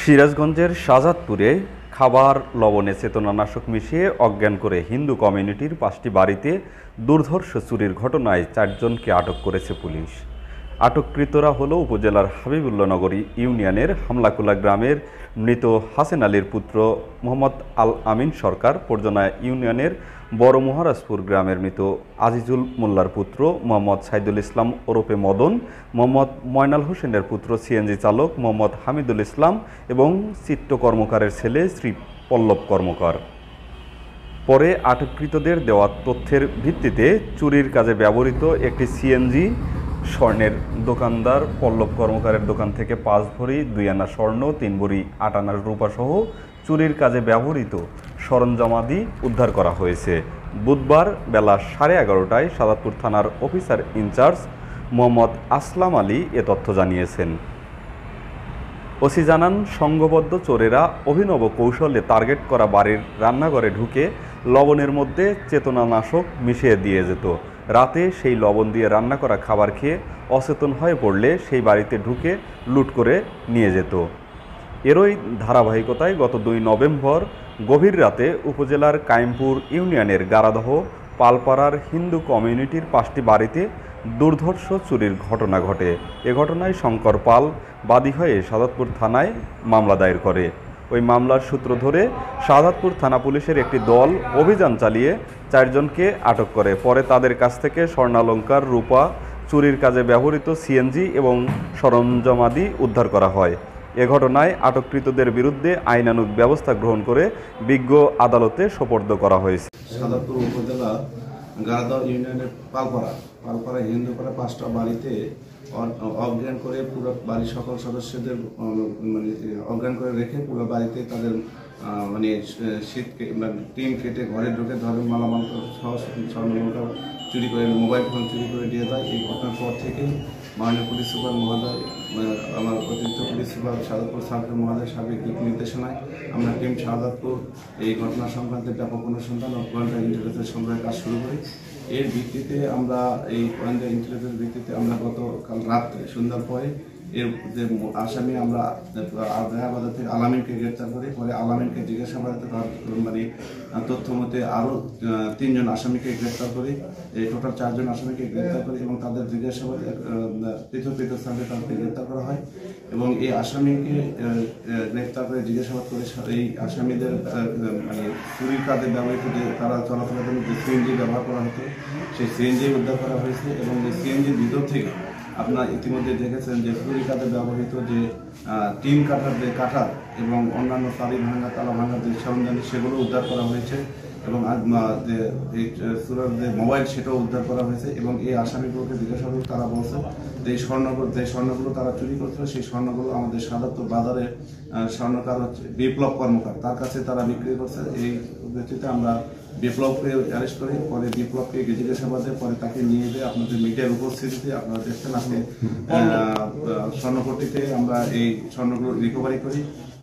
সিরাজগঞ্জের শাহজাদপুরে খাবার লবণে চেতনানাশক মিশিয়ে অজ্ঞান করে হিন্দু কমিউনিটির ৫টি বাড়িতে দুর্ধর্ষ চুরির ঘটনায় ৪ জনকে আটক করেছে পুলিশ। আটককৃতরা হলো উপজেলার হাবিবুল্লাহনগর ইউনিয়নের হামলাকুলা গ্রামের মৃত হাসেন আলীর পুত্র মোহাম্মদ আল আমিন সরকার, পর্জনা ইউনিয়নের বড় মহারাজপুর গ্রামের মৃত আজিজুল মোল্লার পুত্র মোহাম্মদ সাইদুল ইসলাম ওরফে মদন, মোহাম্মদ ময়নাল হোসেনের পুত্র সিএনজি চালক মোহাম্মদ হামিদুল ইসলাম এবং চিত্ত কর্মকারের ছেলে শ্রী পল্লব কর্মকার। পরে আটককৃতদের দেওয়া তথ্যের ভিত্তিতে চুরির কাজে ব্যবহৃত একটি সিএনজি, স্বর্ণের দোকানদার পল্লব কর্মকারের দোকান থেকে ৫ ভরি ২ আনা স্বর্ণ, ৩ ভরি ৮ আনার রূপাসহ চুরির কাজে ব্যবহৃত সরঞ্জামাদি উদ্ধার করা হয়েছে। বুধবার বেলা 11:30টায় শাহজাদপুর থানার অফিসার ইনচার্জ মোহাম্মদ আসলাম আলী এ তথ্য জানিয়েছেন। ওসি জানান, সংঘবদ্ধ চোরেরা অভিনব কৌশলে টার্গেট করা বাড়ির রান্নাঘরে ঢুকে লবণের মধ্যে চেতনানাশক মিশিয়ে দিয়ে যেত। রাতে সেই লবণ দিয়ে রান্না করা খাবার খেয়ে অচেতন হয়ে পড়লে সেই বাড়িতে ঢুকে লুট করে নিয়ে যেত। এরই ধারাবাহিকতায় গত ২ নভেম্বর গভীর রাতে উপজেলার কাইমপুর ইউনিয়নের গারাদহ পালপাড়ার হিন্দু কমিউনিটির ৫টি বাড়িতে দুর্ধর্ষ চুরির ঘটনা ঘটে। এ ঘটনায় শঙ্কর পাল বাদী হয়ে শাহজাদপুর থানায় মামলা দায়ের করে। ওই মামলার সূত্র ধরে শাহজাদপুর থানা পুলিশের একটি দল অভিযান চালিয়ে ৪ জনকে আটক করে। পরে তাদের কাছ থেকে স্বর্ণালংকার, রূপা, চুরির কাজে ব্যবহৃত সিএনজি এবং সরঞ্জামাদি উদ্ধার করা হয়। এ ঘটনায় আটককৃতদের বিরুদ্ধে আইনানুগ ব্যবস্থা গ্রহণ করে বিজ্ঞ আদালতে সোপর্দ করা হয়েছে। শাহজাদপুর উপজেলা গারাদহ ইউনিয়নের পালপাড়া হিন্দুপাড়া 5টা বাড়িতে অজ্ঞান করে পুরো বাড়ির সকল সদস্যদের অজ্ঞান করে রেখে পুরো বাড়িতে তাদের টিন কেটে ঘরে ঢুকে ধরেন মালামাল স্বর্ণালংকার চুরি করে, মোবাইল ফোন চুরি করে দিয়ে দেয়। এই ঘটনার পর থেকেই মাননীয় পুলিশ সুপার মহোদয়, আমার অতিরিক্ত পুলিশ সুপার শাহজাদপুর সার্কেল মহোদয় সাবেক দিক নির্দেশনায় আমরা টিম শাহজাদপুর এই ঘটনা সংক্রান্তে ব্যাপক অনুসন্ধান ও গোয়েন্দা ইন্টেলিজেন্স সংগ্রহের কাজ শুরু করি। এর ভিত্তিতে আমরা এই গোয়েন্দা ইন্টেলিজেন্সের ভিত্তিতে আমরা গতকাল রাত্রে সন্ধ্যার পরে এর যে আসামি আমরা আগ্রাবাজার থেকে আলামিনকে গ্রেপ্তার করি। পরে আলামিনকে জিজ্ঞাসাবাদে তার তথ্য মতে আরও ৩ জন আসামিকে গ্রেপ্তার করি। এই টোটাল ৪ জন আসামিকে গ্রেপ্তার করি এবং তাদের জিজ্ঞাসাবাদে পৃথক পৃথক স্থানে তাদেরকে গ্রেপ্তার করা হয় এবং এই আসামিকে গ্রেপ্তার করে জিজ্ঞাসাবাদ করে এই আসামিদের চুরির কাজে ব্যবহৃত যে তারা চলাচলের জন্য যে সিএনজি ব্যবহার করা হতো সেই সিএনজি উদ্ধার করা হয়েছে এবং এই সিএনজির ভিতর থেকে আপনারা ইতিমধ্যে দেখেছেন যে চুরির কাজে ব্যবহৃত যে টিন কাঠার যে কাঠার এবং অন্যান্য তালি ভাঙা, তালা ভাঙার যে সরঞ্জাম সেগুলো উদ্ধার করা হয়েছে এবং যে এই চোরের যে মোবাইল সেটাও উদ্ধার করা হয়েছে এবং এই আসামিগুলোকে জিজ্ঞাসাবাদ তারা বলছে যে স্বর্ণগুলো তারা চুরি করছিল সেই স্বর্ণগুলো আমাদের শাহজাদপুর বাজারে স্বর্ণকার হচ্ছে বিপ্লব কর্মকার, তার কাছে তারা বিক্রি করছে। এই ভিত্তিতে আমরা বিপ্লবকে অ্যারেস্ট করি। পরে বিপ্লবকে জিজ্ঞাসাবাদে পরে তাকে নিয়ে যেয়ে আপনাদের মিডিয়ার উপস্থিতিতে আপনারা দেখছেন আজকে স্বর্ণপট্টিতে আমরা এই স্বর্ণগুলো রিকভারি করি।